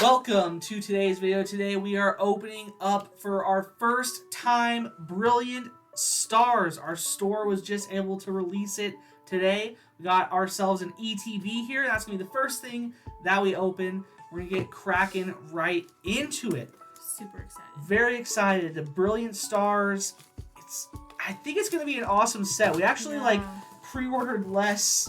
Welcome to today's video. Today we are opening up for our first time Brilliant Stars. Our store was just able to release it today. We got ourselves an ETB here. That's going to be the first thing that we open. We're going to get cracking right into it. Super excited. Very excited. The Brilliant Stars. I think it's going to be an awesome set. We actually pre-ordered less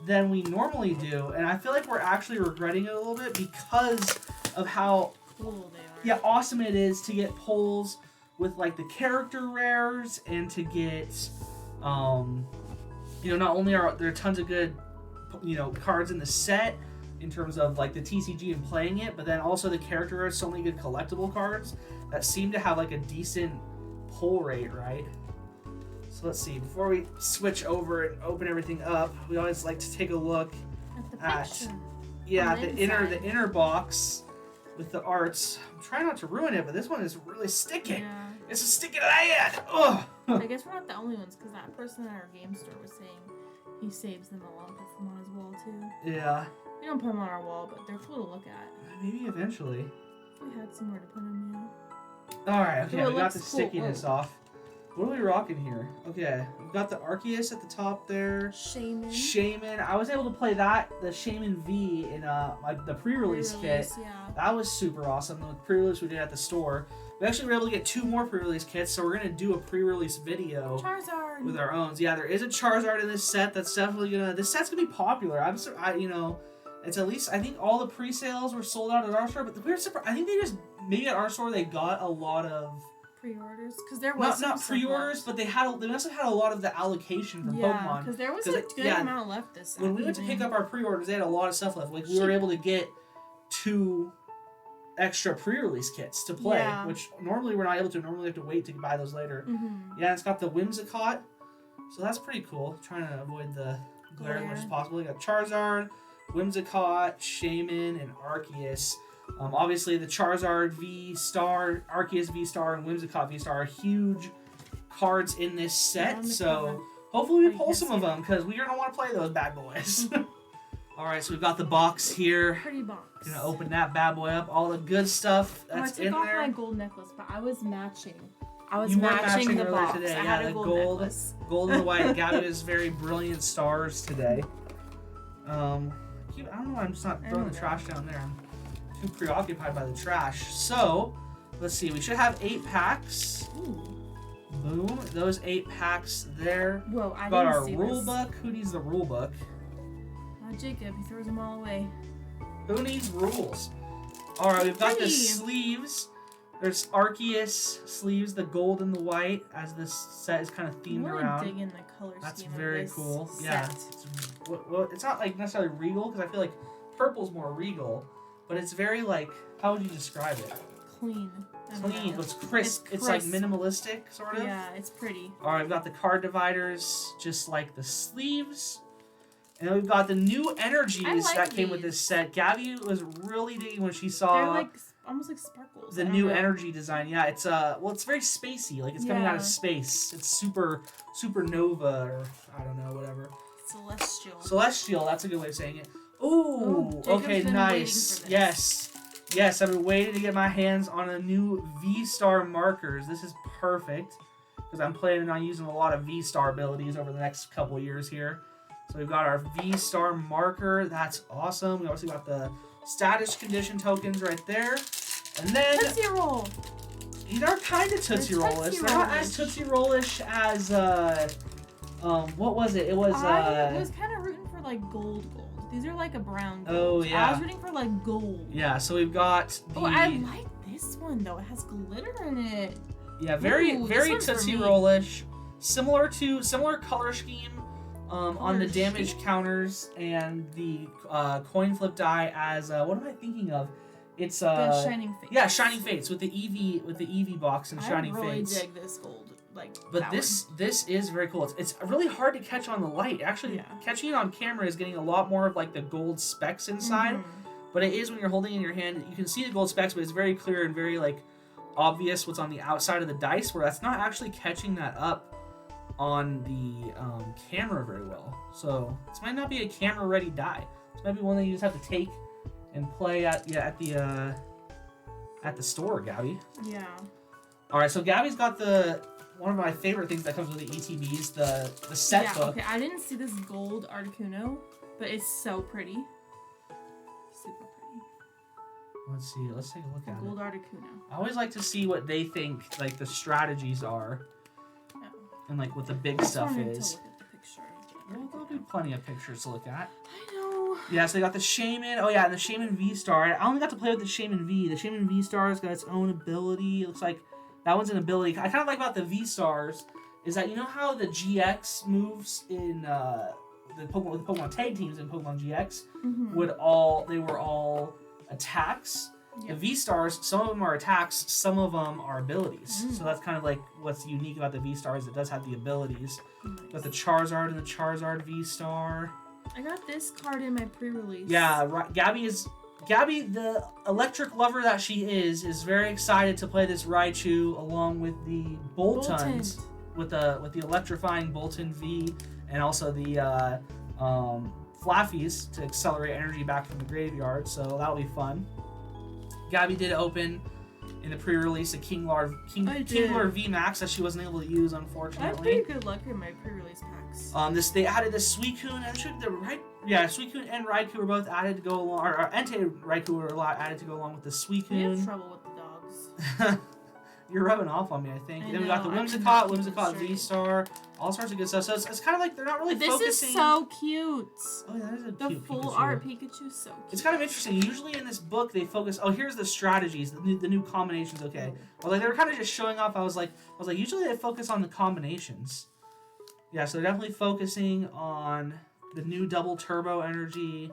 than we normally do, and I feel like we're actually regretting it a little bit because of how cool they are. Yeah, awesome it is to get pulls with like the character rares and to get not only are there tons of good cards in the set in terms of like the TCG and playing it, but then also the character rares, so many good collectible cards that seem to have like a decent pull rate, right? So let's see, before we switch over and open everything up, we always like to take a look at the inner box with the arts. I'm trying not to ruin it, but this one is really sticking. Yeah. It's a sticky lad. Ugh. I guess we're not the only ones, because that person at our game store was saying he saves them a lot, puts them on his wall too. Yeah. We don't put them on our wall, but they're cool to look at. Maybe eventually. If we had somewhere to put them, yeah. Alright, okay, we got the cool. stickiness off. What are we rocking here? Okay, we've got the Arceus at the top there. Shaman. I was able to play the Shaman V in the pre-release kit. Yeah. That was super awesome. The pre-release we did at the store. We actually were able to get 2 more pre-release kits, so we're gonna do a pre-release video Charizard with our own. Yeah, there is a Charizard in this set. That's definitely this set's gonna be popular. It's at least, I think all the pre-sales were sold out at our store, but we're surprised. I think maybe at our store they got a lot of pre-orders, because there was not pre-orders, but they must have had a lot of the allocation from Pokemon. Because there was a good amount left this. When we went to pick up our pre-orders, they had a lot of stuff left. Like we were able to get 2 extra pre-release kits to play, which normally we're not able to. Normally we have to wait to buy those later. Mm-hmm. Yeah, it's got the Whimsicott, so that's pretty cool. Trying to avoid the glare as much as possible. You got Charizard, Whimsicott, Shaman, and Arceus. Obviously, the Charizard V-Star, Arceus V-Star, and Whimsicott V-Star are huge cards in this set, so hopefully we pull some of them, because we don't want to play those bad boys. Alright, so we've got the box here. Pretty box. Gonna open that bad boy up. All the good stuff that's in there. I took off my gold necklace, but I was matching. You were matching the box. Today. I Yeah, had a the gold necklace. Gold and the white. Gabby is very Brilliant Stars today. I don't know why I'm just not throwing the trash down there. I'm too preoccupied by the trash. So, let's see. We should have 8 packs. Ooh. Boom. Those 8 packs there. Whoa, I got didn't our see rule this. book. Who needs the rule book? Jacob, he throws them all away. Who needs rules? Alright, we've got the sleeves. There's Arceus sleeves, the gold and the white, as this set is kind of themed around. Dig in the color That's scheme very of this cool. Set. Yeah. It's not like necessarily regal, because I feel like purple's more regal, but it's very like, how would you describe it? Clean. Clean, but it's crisp. It's like minimalistic, sort of. Yeah, it's pretty. Alright, we've got the card dividers, just like the sleeves. And then we've got the new energies that came with this set. Gabby was really digging when she saw they're like almost like sparkles. The new energy design. Yeah, it's it's very spacey. Like it's coming out of space. It's supernova, or I don't know, whatever. Celestial. That's a good way of saying it. Ooh, okay, nice. Yes, I've been waiting to get my hands on the new V-Star markers. This is perfect, because I'm planning on using a lot of V-Star abilities over the next couple of years here. So we've got our V-Star marker. That's awesome. We also got the status condition tokens right there. And then Tootsie Roll. These are kind of Tootsie Roll-ish. They're not as Tootsie Roll-ish as what was it? It was I was kind of rooting for like gold. These are like a brown gold. Oh yeah. I was rooting for like gold. Yeah, so we've got the... Oh, I like this one though. It has glitter in it. Yeah, very Tootsie Roll-ish. Similar color scheme on the damage counters and the coin flip die as what am I thinking of? It's the Shining Fates. Yeah, Shining Fates with the EV box and Shining Fates. I really dig this gold. But this is very cool. It's really hard to catch on the light. Actually, catching it on camera is getting a lot more of like the gold specks inside. But it is when you're holding it in your hand, you can see the gold specks, but it's very clear and very like obvious what's on the outside of the dice, where that's not actually catching that up on the camera very well. So this might not be a camera ready die. This might be one that you just have to take and play at the store, Gabby. Yeah. All right, so Gabby's got one of my favorite things that comes with the ETBs, the set book. Okay, I didn't see this gold Articuno, but it's so pretty. Super pretty. Let's see. Let's take a look at it. Gold Articuno. I always like to see what they think, like, the strategies are. Oh. And, like, what the big stuff is. To look at the picture. Well, there'll be plenty of pictures to look at. I know. Yeah, so they got the Shaman. Oh, yeah, and the Shaman V-Star. I only got to play with the Shaman V. The Shaman V-Star's got its own ability. It looks like that one's an ability. I kind of like about the V-Stars is that, you know how the GX moves in the Pokemon tag teams in Pokemon GX were all attacks? Yep. The V-Stars, some of them are attacks, some of them are abilities. So that's kind of like what's unique about the V-Stars. It does have the abilities. Nice. Got the Charizard and the Charizard V-Star. I got this card in my pre-release. Yeah, right. Gabby, the electric lover that she is very excited to play this Raichu along with the Boltund. With the electrifying Boltund V and also the Flaffies to accelerate energy back from the graveyard. So that'll be fun. Gabby did open in the pre-release a Kingler V Max that she wasn't able to use, unfortunately. I had pretty good luck in my pre-release packs. They added the Suicune and Suicune and Raikou were both added to go along, or Entei Raikou were added to go along with the Suicune. We have trouble with the dogs. You're rubbing off on me, I think. Then we got the Whimsicott V-Star, all sorts of good stuff. So it's kind of like they're not really focusing. This is so cute. Oh yeah, that is a the cute full Pikachu. art Pikachu is so cute. It's kind of interesting. Usually in this book they focus. Oh, here's the strategies, the new combinations. Okay, well, like they were kind of just showing off. I was like, usually they focus on the combinations. Yeah, so they're definitely focusing on the new double turbo energy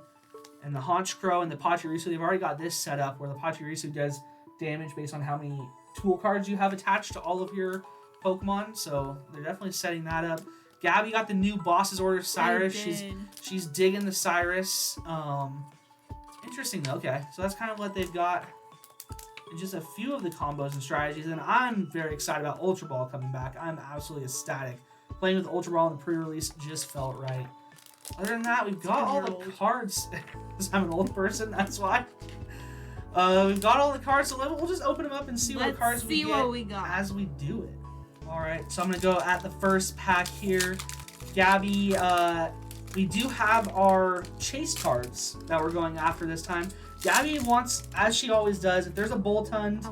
and the Honchkrow and the Pachirisu. They've already got this set up where the Pachirisu does damage based on how many tool cards you have attached to all of your Pokemon, so they're definitely setting that up. Gabby got the new Boss's Order Cyrus. She's digging the Cyrus. Interesting though. Okay, so that's kind of what they've got. And just a few of the combos and strategies, and I'm very excited about Ultra Ball coming back. I'm absolutely ecstatic. Playing with Ultra Ball in the pre-release just felt right. Other than that, we've got all the cards. Because I'm an old person, that's why. We've got all the cards, so we'll just open them up and see what cards we get as we do it. Alright, so I'm going to go at the first pack here. Gabby, we do have our chase cards that we're going after this time. Gabby wants, as she always does, if there's a Boltund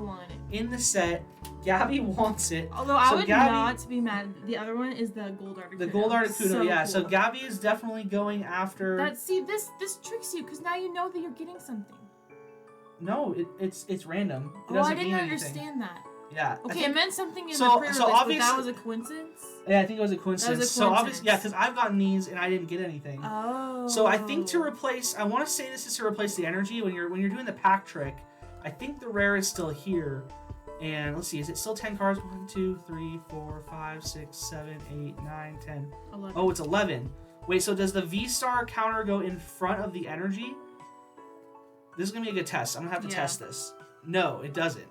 in the set, Gabby wants it. Although I would not be mad. The other one is the Gold Articuno. The Gold Articuno, so yeah. Cool. So Gabby is definitely going after... This tricks you, because now you know that you're getting something. No, it's random. I didn't understand that. Yeah. Okay, it meant something in the pre-release, but that was a coincidence? Yeah, I think it was a coincidence. So obviously, yeah, because I've gotten these and I didn't get anything. Oh. So I think to replace, I want to say this is to replace the energy when you're doing the pack trick. I think the rare is still here. And let's see, is it still 10 cards? 1, 2, 3, 4, 5, 6, 7, 8, 9, 10. 11. Oh, it's 11. Wait, so does the V-Star counter go in front of the energy? This is going to be a good test. I'm going to have to test this. No, it doesn't.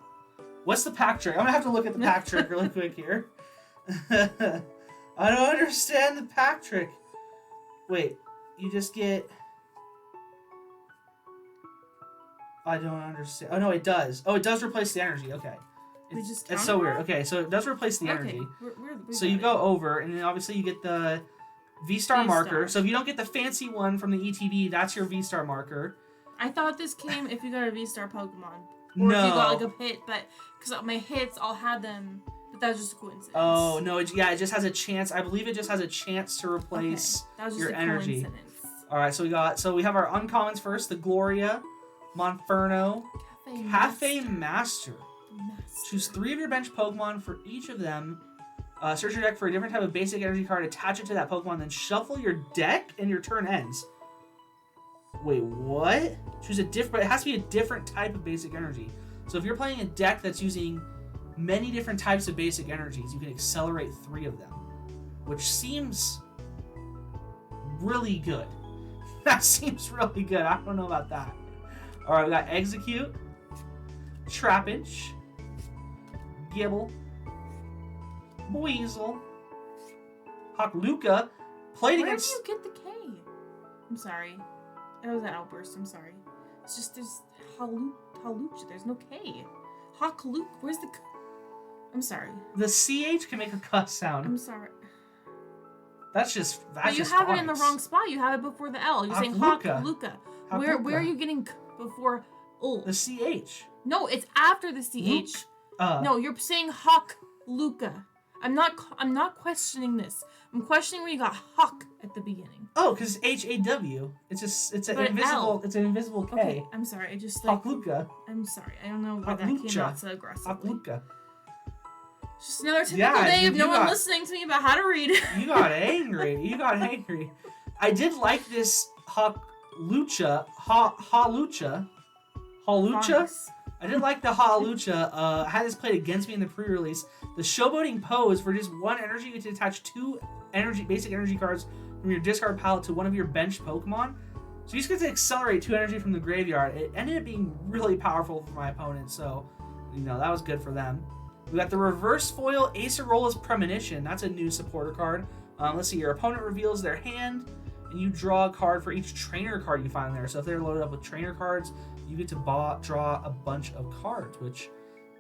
What's the pack trick? I'm going to have to look at the pack trick really quick here. I don't understand the pack trick. Wait, you just get... I don't understand. Oh, no, it does. Oh, it does replace the energy. Okay. It's so weird. Okay, so it does replace the energy. So you go over, and then obviously you get the V-Star marker. So if you don't get the fancy one from the ETB, that's your V-Star marker. I thought this came if you got a V-Star Pokemon. Or if you got like a hit, but because my hits, I'll have them, but that was just a coincidence. Oh, no, it just has a chance. I believe it just has a chance to replace your energy. Alright, so we have our uncommons first, the Gloria, Monferno, Cafe Master. Choose 3 of your bench Pokemon for each of them. Search your deck for a different type of basic energy card, attach it to that Pokemon, then shuffle your deck and your turn ends. Wait, what? Choose a different, it has to be a different type of basic energy. So if you're playing a deck that's using many different types of basic energies, you can accelerate 3 of them, which seems really good. That seems really good. I don't know about that. All right, we got Execute, Trapinch, Gibble, Weasel, Hawkluka, played against... Where did you get the K? I'm sorry. That was an outburst. I'm sorry. It's just there's Halucha. There's no K. Hakaluk. Where's the? I'm sorry. The CH can make a cuss sound. I'm sorry. That's just. But you have it in the wrong spot. You have it before the L. You're saying Hakaluk. Where are you getting before L? The CH. No, it's after the CH. No, you're saying Hakaluk. I'm not questioning this. I'm questioning where you got Hawk at the beginning. Oh, because HAW. It's an invisible K. Okay, I'm sorry. I just like Halucha. I'm sorry. I don't know why that came out so aggressively. Halucha. Just another typical day of no one listening to me about how to read. You got angry. I did like this Halucha. Halucha. I did like the Halucha. I had this played against me in the pre-release. The Showboating Pose, for just 1 energy, you get to attach 2 basic energy cards from your discard pile to one of your bench Pokemon. So you just get to accelerate 2 energy from the graveyard. It ended up being really powerful for my opponent, so that was good for them. We got the Reverse Foil Acerola's Premonition. That's a new supporter card. Let's see, your opponent reveals their hand, and you draw a card for each trainer card you find there. So if they're loaded up with trainer cards, you get to draw a bunch of cards, which,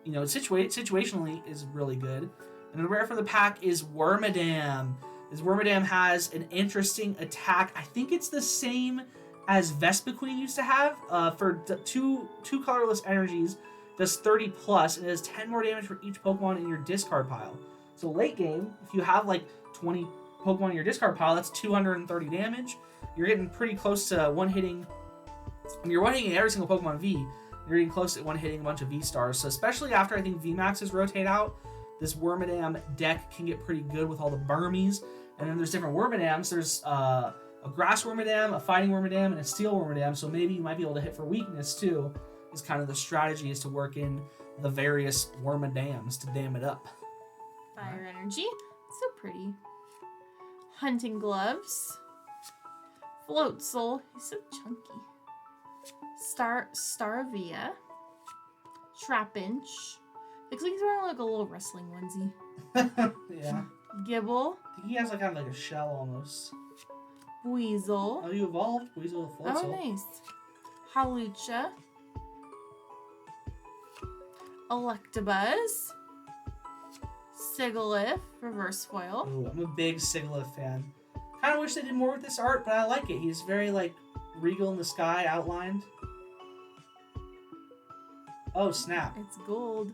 situationally is really good. And the rare for the pack is Wormadam. This Wormadam has an interesting attack. I think it's the same as Vespiquen used to have. For two colorless energies, does 30 plus, and it has 10 more damage for each Pokemon in your discard pile. So late game, if you have like 20 Pokemon in your discard pile, that's 230 damage. You're getting pretty close to one-hitting. When you're one-hitting every single Pokemon V, you're getting close to one-hitting a bunch of V-Stars. So especially after I think VMAXs rotate out, this Wormadam deck can get pretty good with all the Burmies. And then there's different Wormadams. There's a Grass Wormadam, a Fighting Wormadam, and a Steel Wormadam. So maybe you might be able to hit for weakness too. Is kind of the strategy, is to work in the various Wormadams to dam it up. Fire Energy. So pretty. Hunting Gloves. Floatzel. He's so chunky. Staravia. Trapinch. Looks like he's wearing like a little wrestling onesie. Yeah. Gibble. I think he has kind of like a shell almost. Weasel. Oh, you evolved? Weasel with Floatzel. Oh, nice. Halucha. Electabuzz. Sigilyph. Reverse Foil. Ooh, I'm a big Sigilyph fan. Kind of wish they did more with this art, but I like it. He's very like regal in the sky, outlined. Oh, snap. It's gold.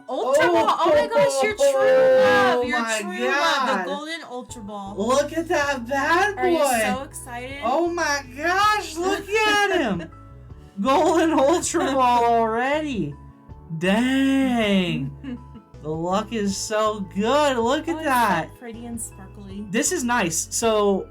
Ultra Ball! Oh my gosh, your true love! Your true love, the golden Ultra Ball. Look at that bad boy! Are you so excited? Oh my gosh, look at him! Golden Ultra Ball already! Dang! The luck is so good. Look at that! So pretty and sparkly. This is nice. So,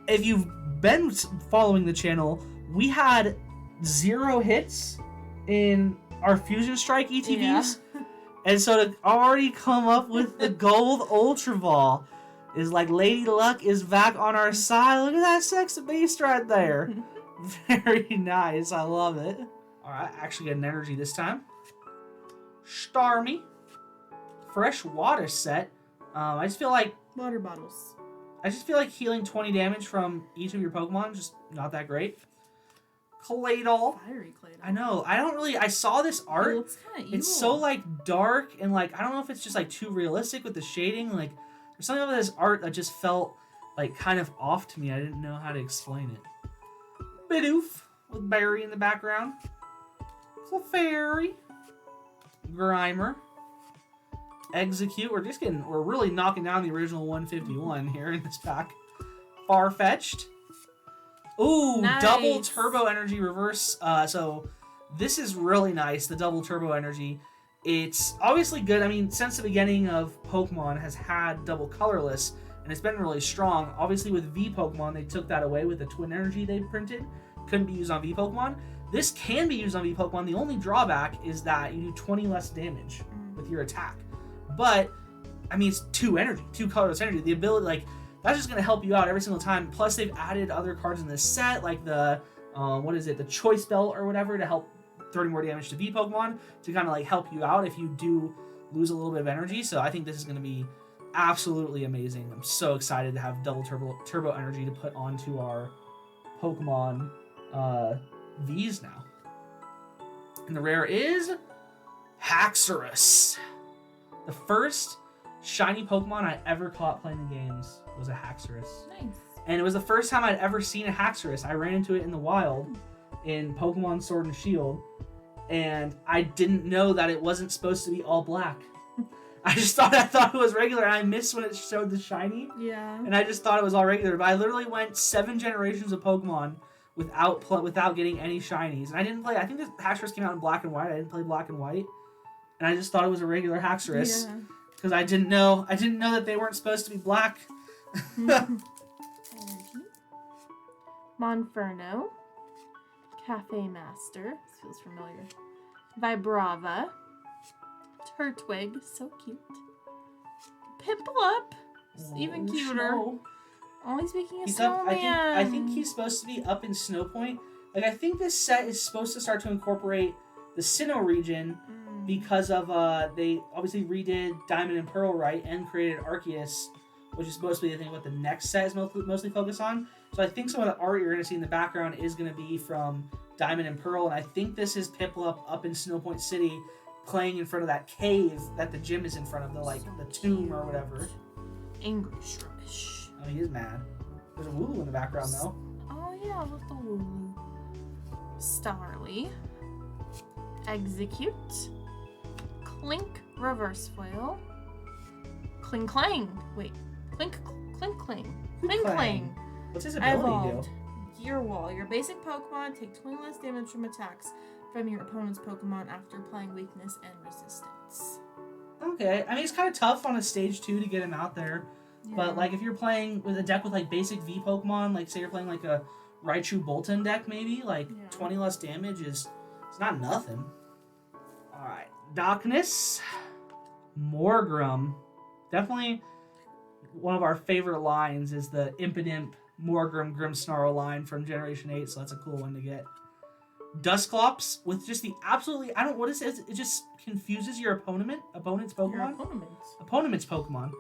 if you've been following the channel, we had 0 hits in our Fusion Strike ETBs. Yeah. And so to already come up with the gold Ultra Ball is like Lady Luck is back on our side. Look at that sexy beast right there. Very nice. I love it. Alright, actually get an energy this time. Starmie. Fresh water set. I just feel like water bottles. I just feel like healing 20 damage from each of your Pokemon just not that great. Claydol. Fiery Claydol. I know. I saw this art. It looks kind of evil. It's so like dark and like I don't know if it's just like too realistic with the shading. Like there's something about this art that just felt like kind of off to me. I didn't know how to explain it. Bidoof with Barry in the background. Clefairy. Grimer. Execute. We're really knocking down the original 151 here in this pack. Farfetch'd. Ooh, nice. Double Turbo Energy Reverse. So this is really nice, the Double Turbo Energy. It's obviously good. I mean, since the beginning of Pokemon has had double colorless, and it's been really strong. Obviously with V Pokemon, they took that away with the Twin Energy they printed. Couldn't be used on V Pokemon. This can be used on V Pokemon. The only drawback is that you do 20 less damage with your attack. But, I mean, it's 2 colorless energy. The ability, like, that's just going to help you out every single time. Plus, they've added other cards in this set, like the, the Choice Belt or whatever, to help 30 more damage to V Pokemon, to kind of, like, help you out if you do lose a little bit of energy. So I think this is going to be absolutely amazing. I'm so excited to have double turbo energy to put onto our Pokemon Vs now. And the rare is Haxorus. The first shiny Pokemon I ever caught playing the games was a Haxorus. Nice. And it was the first time I'd ever seen a Haxorus. I ran into it in the wild in Pokemon Sword and Shield. And I didn't know that it wasn't supposed to be all black. I thought it was regular. And I missed when it showed the shiny. Yeah. And I just thought it was all regular. But I literally went 7 generations of Pokemon without getting any shinies. And I didn't play. I think the Haxorus came out in black and white. I didn't play black and white. And I just thought it was a regular Haxorus. Yeah. Because I didn't know that they weren't supposed to be black. Monferno. Cafe Master. This feels familiar. Vibrava. Turtwig. So cute. Piplup. Even cuter. Snow. Only speaking of He's snowman. I think he's supposed to be up in Snow Point. Like, I think this set is supposed to start to incorporate the Sinnoh region because of, they obviously redid Diamond and Pearl, right? And created Arceus, which is supposed to be the thing what the next set is mostly focused on. So I think some of the art you're going to see in the background is going to be from Diamond and Pearl. And I think this is Piplup up in Snow Point City playing in front of that cave that the gym is in front of, the tomb or whatever. Angry Shrubbish. Oh, he is mad. There's a Wooloo in the background, though. Oh, yeah, with the Wooloo. Starly. Execute. Clink Reverse Foil. Cling Clang. Wait. Clink Cling. Cling Clang. What's his ability do? Gear Wall. Your basic Pokemon take 20 less damage from attacks from your opponent's Pokemon after applying weakness and resistance. Okay. I mean, it's kind of tough on a stage 2 to get him out there. Yeah. But, like, if you're playing with a deck with, like, basic V Pokemon, like, say you're playing, like, a Raichu Bolton deck, maybe, like, 20 less damage it's not nothing. Alright. Darkness. Morgrim. Definitely one of our favorite lines is the Impidimp Morgrim Grimmsnarl line from Generation 8, so that's a cool one to get. Dusclops with just the absolutely, what is it? It just confuses your opponent's Pokemon? Your opponent's Pokemon.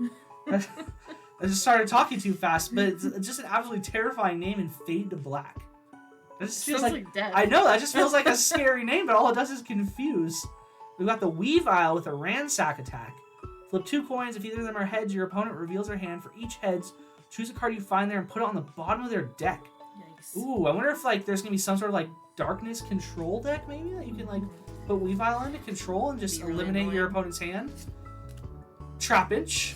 I just started talking too fast, but it's just an absolutely terrifying name and Fade to Black. That just feels like death. I know, that just feels like a scary name, but all it does is confuse. We've got the Weavile with a Ransack attack. Flip 2 coins. If either of them are heads, your opponent reveals their hand. For each heads, choose a card you find there and put it on the bottom of their deck. Yikes. Ooh, I wonder if like there's gonna be some sort of like darkness control deck maybe that you can like put Weavile into control and just eliminate your opponent's hand. Trapinch.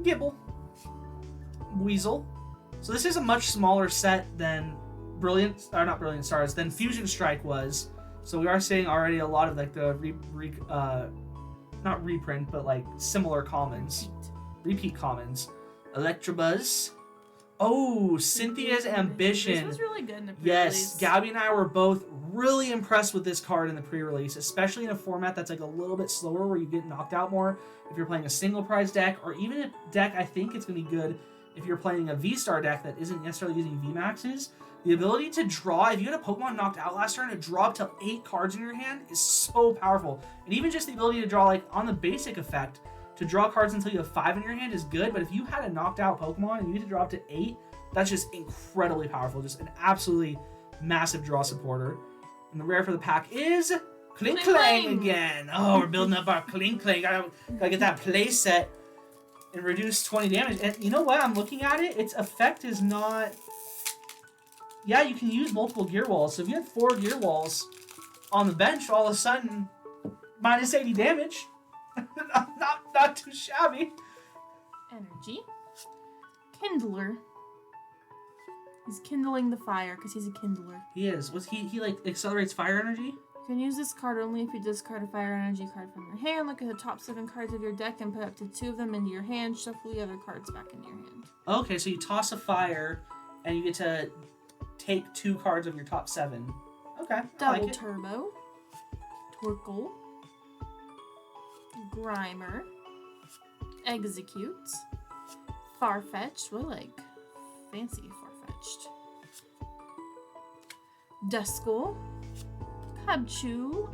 Gibble. Weasel. So this is a much smaller set than than Fusion Strike was. So we are seeing already a lot of like the not reprint, but like similar commons. Repeat commons. Electabuzz. Oh, Cynthia's Ambition. This was really good in the pre-release. Yes, Gabby and I were both really impressed with this card in the pre-release, especially in a format that's like a little bit slower where you get knocked out more if you're playing a single prize deck, or even a deck I think it's going to be good if you're playing a V-Star deck that isn't necessarily using VMAXs. The ability to draw, if you had a Pokemon knocked out last turn, to draw up to 8 cards in your hand is so powerful. And even just the ability to draw, like, on the basic effect, to draw cards until you have 5 in your hand is good, but if you had a knocked out Pokemon and you get to draw up to 8, that's just incredibly powerful. Just an absolutely massive draw supporter. And the rare for the pack is Clink Clang again. Oh, we're building up our Clink Clang. Gotta get that play set and reduce 20 damage. And you know what? I'm looking at it. Its effect is not... Yeah, you can use multiple gear walls. So if you had 4 gear walls on the bench, all of a sudden, minus 80 damage. not too shabby. Energy. Kindler. He's kindling the fire because he's a kindler. He is. He like accelerates fire energy? You can use this card only if you discard a fire energy card from your hand. Look at the top 7 cards of your deck and put up to 2 of them into your hand. Shuffle the other cards back into your hand. Okay, so you toss a fire and you get to take 2 cards of your top 7. Okay. Double Turbo. Torkoal. Grimer. Execute. Farfetch'd. What, like, fancy Farfetch'd. Duskull. Cubchoo.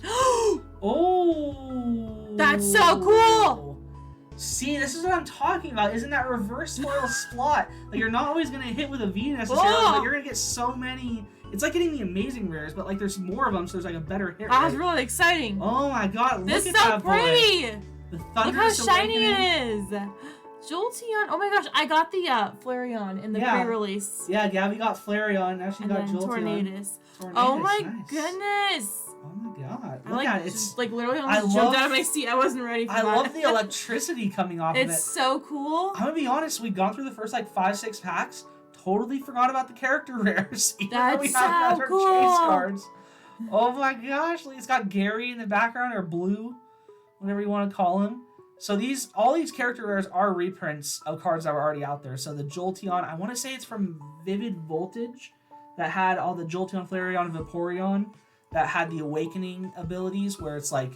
Aww. Oh! That's so cool! See, this is what I'm talking about. Isn't that reverse foil splot? Like, you're not always going to hit with a V necessarily, but you're going to get so many. It's like getting the amazing rares, but like there's more of them, so there's like a better hit rate. That's really exciting. Oh my god, this look at that boy. This is so pretty. The Look how shiny Awakening. it is. Jolteon. Oh my gosh, I got the Flareon in the pre-release. Yeah, Gabby got Flareon. Now she got Jolteon. Tornadus. Oh my goodness. Oh my god. Look at it. It's like literally almost jumped out of my seat. I wasn't ready for that. I love the electricity coming off of it. It's so cool. I'm gonna be honest, we've gone through the first like 5-6 packs. Totally forgot about the character rares. Even though we have so our cool. chase cards. Oh my gosh, it's got Gary in the background, or Blue, whatever you want to call him. So all these character rares are reprints of cards that were already out there. So the Jolteon, I want to say it's from Vivid Voltage, that had all the Jolteon, Flareon, and Vaporeon, that had the Awakening abilities, where it's like...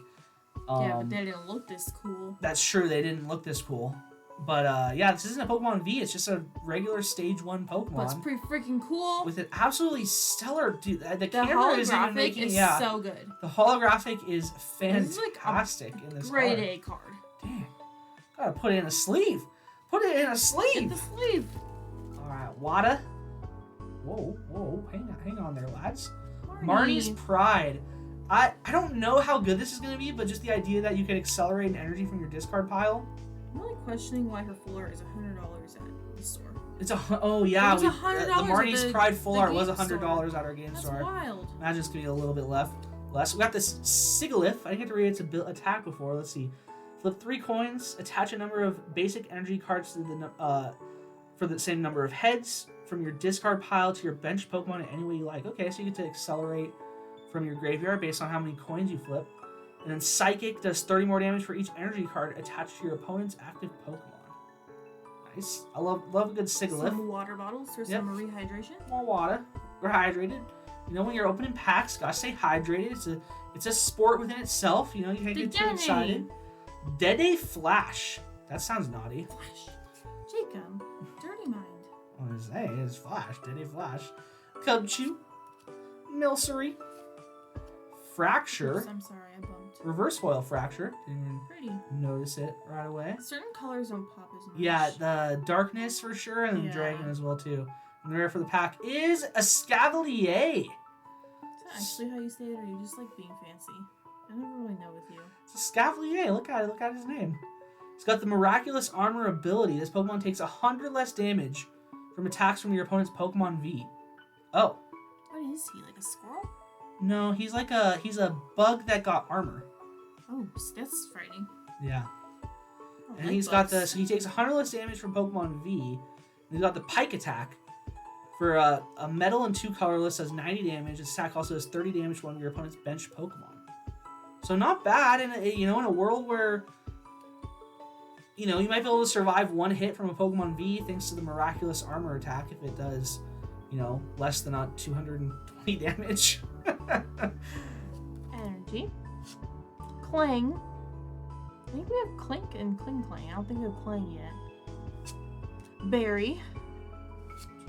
yeah, but they didn't look this cool. That's true, they didn't look this cool. But yeah, this isn't a Pokemon V, it's just a regular Stage 1 Pokemon. That's pretty freaking cool. With an absolutely stellar... Dude, the camera isn't even making... Is so good. The holographic is fantastic like in this grade card. A card. Dang. Gotta put it in a sleeve. Put it in a sleeve. Get the sleeve. Alright, Wada. Whoa. Hang on there, lads. Marnie's Pride. I don't know how good this is going to be, but just the idea that you can accelerate an energy from your discard pile. I'm really questioning why her full art is $100 at the store. It's oh yeah, it was $100 the Marnie's Pride full art was $100 store. at our game store. That's wild. Imagine it's gonna be a little bit less. We got this Sigilyph. I didn't get to read its attack before. Let's see. Flip 3 coins. Attach a number of basic energy cards to the for the same number of heads from your discard pile to your bench Pokemon in any way you like. Okay, so you get to accelerate from your graveyard based on how many coins you flip. And then Psychic does 30 more damage for each energy card attached to your opponent's active Pokemon. Nice. I love a good Sigilyph. Some water bottles for some rehydration. More water. We're hydrated. You know, when you're opening packs, gotta stay hydrated. It's a sport within itself. You know, you can't get too excited. Dede Flash. That sounds naughty. Flash. Jacob. Dirty Mind. I was gonna say, it's Flash. Dede Flash. Cubchoo. Milcery. Fracture. Oops, I'm sorry, I bumped. Reverse foil Fracture. Didn't even Pretty. notice it right away. Certain colors don't pop as much. Yeah, the Darkness for sure, and the Dragon as well too. And the rare for the pack is a Scavalier. Is that actually how you say it, or are you just like being fancy? I never really know with you. It's a Scavalier. Look at his name. It's got the Miraculous Armor ability. This Pokemon takes 100 less damage from attacks from your opponent's Pokemon V. Oh. What is he, like a squirrel? No, he's a bug that got armor. Oh, that's frightening. Yeah. And like he's bugs. got so he takes 100 less damage from Pokemon V. And he's got the Pike attack. For a metal and 2 colorless, does 90 damage. This attack also does 30 damage to one of your opponent's bench Pokemon. So not bad in a world where you might be able to survive one hit from a Pokemon V thanks to the Miraculous Armor attack if it does, less than 220 damage. Energy. Cling. I think we have Clink and Cling. I don't think we have Cling yet. Berry.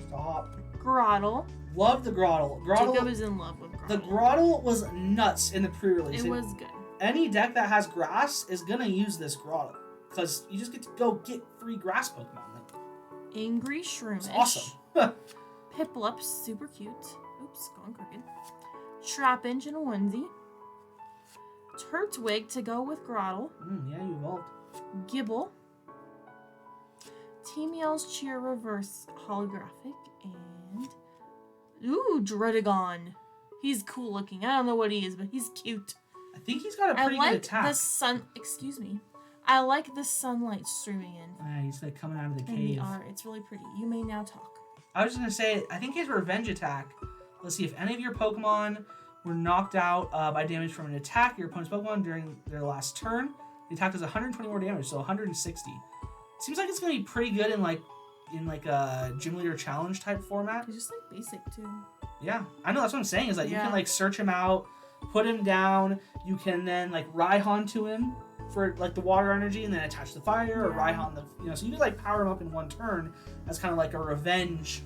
Stop. Grottle. Love the Grottle. Jacob is in love with Grottle. The Grottle was nuts in the pre-release. It was good. Any deck that has grass is gonna use this Grottle because you just get to go get 3 grass Pokemon. Angry Shroomish. It's awesome. Piplup, super cute. Oops, going crooked. Trapinch and a onesie. Turtwig to go with Grottle. Yeah, you evolved. Gibble. T-Meow's Cheer Reverse Holographic. And... ooh, Dredagon. He's cool looking. I don't know what he is, but he's cute. I think he's got a pretty good attack. I like the sunlight streaming in. He's like coming out of the cave. It's really pretty. You may now talk. I was just going to say, I think his revenge attack. Let's see, if any of your Pokemon were knocked out by damage from an attack, your opponent's Pokemon during their last turn, the attack does 120 more damage, so 160. Seems like it's going to be pretty good in a Gym Leader Challenge type format. It's just like basic too. Yeah, I know, that's what I'm saying, is that you can search him out, put him down, you can then Raihan to him for the water energy and then attach the fire, or Raihan so you can power him up in one turn as kind of like a revenge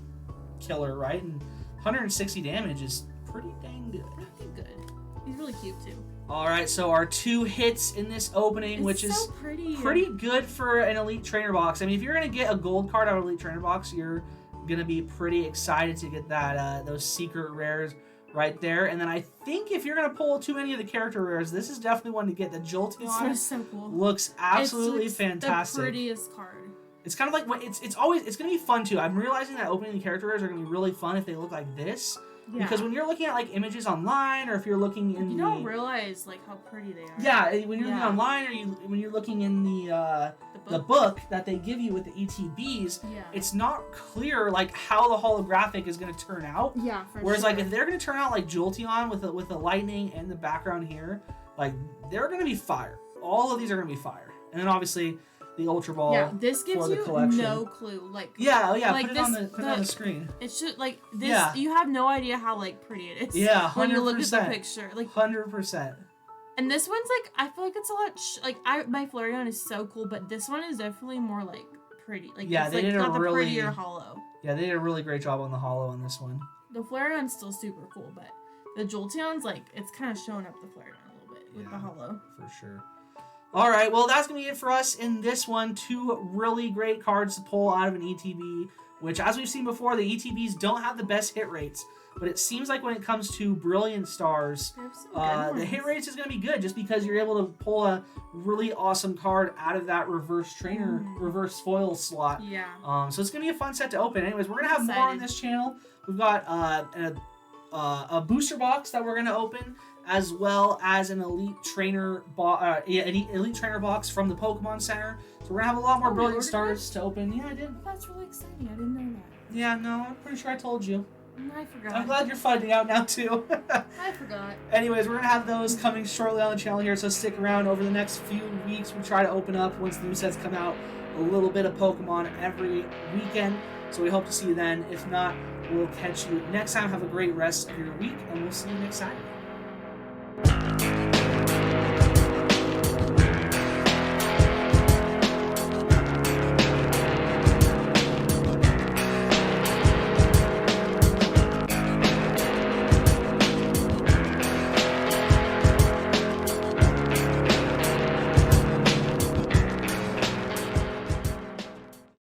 killer, right? And 160 damage is pretty dang good. Pretty good. He's really cute too. All right, so our 2 hits in this opening, which is pretty good for an Elite Trainer box. I mean, if you're going to get a gold card out of Elite Trainer box, you're going to be pretty excited to get that those secret rares right there. And then I think if you're going to pull too many of the character rares, this is definitely one to get. The Jolteon so cool. looks absolutely fantastic. The prettiest card. It's kind of like it's going to be fun too. I'm realizing that opening the character rares are going to be really fun if they look like this. Yeah. Because when you're looking at like images online, or if you're looking in, you don't realize like how pretty they are. Yeah, when you're looking online, or when you're looking in the book that they give you with the ETBs, it's not clear like how the holographic is going to turn out. Yeah, Whereas like if they're going to turn out like Jolteon with the lightning and the background here, like they're going to be fire. All of these are going to be fire, and then obviously the Ultra Ball. Yeah, this gives you no clue. Like like put it on the screen. It should like this. Yeah. You have no idea how like pretty it is. Yeah, 100%. When you look at the picture, like 100%. And this one's like I feel like it's a lot. My Flareon is so cool, but this one is definitely more like pretty. Like yeah, it's, they like, did got a the really prettier hollow. Yeah, they did a really great job on the hollow on this one. The Flareon's still super cool, but the Jolteon's like it's kind of showing up the Flareon a little bit with the hollow. For sure. All right, well, that's going to be it for us in this one. 2 really great cards to pull out of an ETB, which, as we've seen before, the ETBs don't have the best hit rates. But it seems like when it comes to Brilliant Stars, the hit rates is going to be good just because you're able to pull a really awesome card out of that reverse reverse foil slot. Yeah. So it's going to be a fun set to open. Anyways, we're going to have more on this channel. We've got a booster box that we're going to open, as well as an Elite Trainer Elite Trainer box from the Pokemon Center. So we're gonna have a lot more Brilliant Stars to open. Yeah, I did. That's really exciting. I didn't know that. Yeah, no, I'm pretty sure I told you. I forgot. I'm glad you're finding out now too. I forgot. Anyways, we're gonna have those coming shortly on the channel here, so stick around. Over the next few weeks, we try to open up, once the new sets come out, a little bit of Pokemon every weekend. So we hope to see you then. If not, we'll catch you next time. Have a great rest of your week, and we'll see you next Saturday.